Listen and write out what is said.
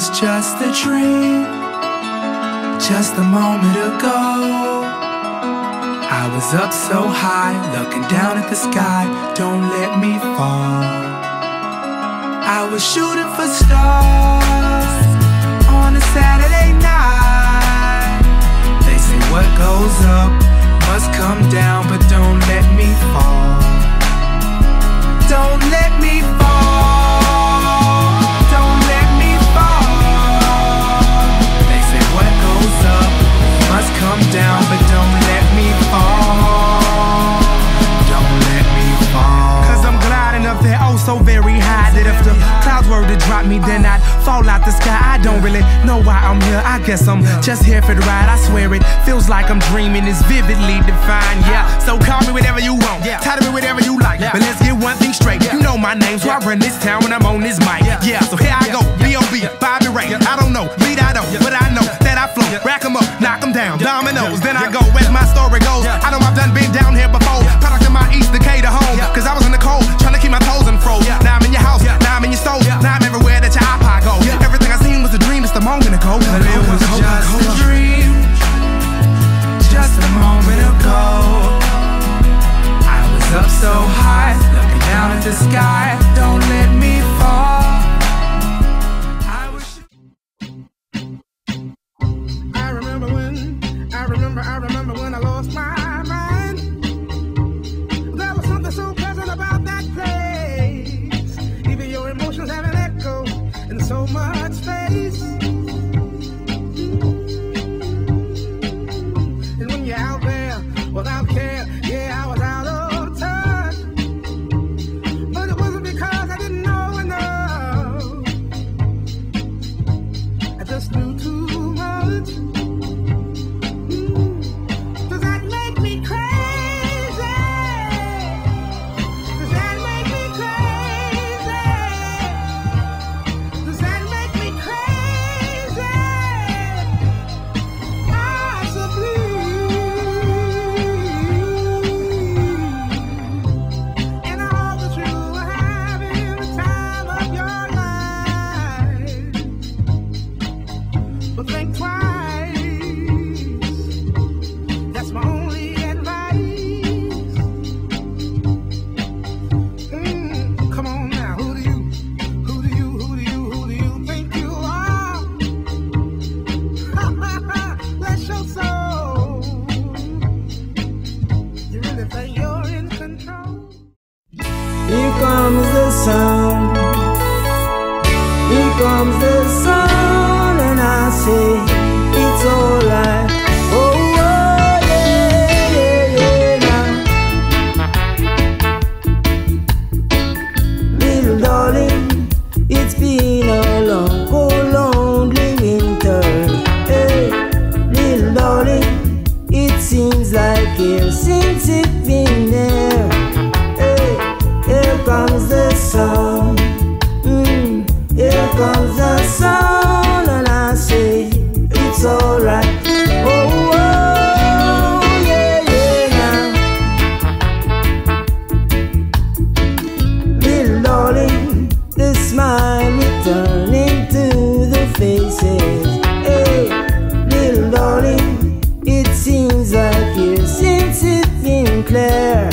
was just a dream, just a moment ago. I was up so high, looking down at the sky. Don't let me fall. I was shooting for stars on a Saturday night. They say what goes up must come down, but don't let me fall. Don't let me fall. Don't let me fall. They say what goes up must come down, but don't let me fall. Don't let me fall. 'Cause I'm gliding up there oh so very high that if the clouds were to drop me, then I'd fall out the sky. I don't really know why I'm here. I guess I'm just here for the ride. I swear it feels like I'm dreaming. It's vividly defined. Yeah, so call me whatever you want. Title me whatever you like. But let's get one thing straight. You know my name, so I run this town when I'm on this mic. Yeah, so here I go. B.O.B. Bobby Ray. I don't know, lead I don't, but I know that I flow. Rack 'em up, knock 'em down, dominoes. Then I go as my story goes. I know I've done been down here before. Product of my East Decatur home. 'Cause I was in the cold, trying to keep my toes in froze. Now I'm in your house, now I'm in your stove. Now I'm everywhere that your iPod goes. Everything I seen was a dream just a moment ago. But it was just a dream, just a moment ago. I was up so high, looking down at the sky. Don't let me fall. I remember when I lost my mind. There was something so pleasant about that place. Even your emotions have an echo in so much space. And when you're out there without care, yeah, I was out of touch. But it wasn't because I didn't know enough. I just knew too much. Here comes the sun, here comes the sun, and I say it's alright. Oh, oh yeah, yeah, yeah, now. Little darling, it's been a long, cold, lonely winter. Hey, little darling, it seems like years since it's been there. Here comes the sun, here comes the sun, and I say it's alright. Oh, oh, yeah, yeah, now. Little darling, the smile returning to the faces. Hey, little darling, it seems like years since it's been clear.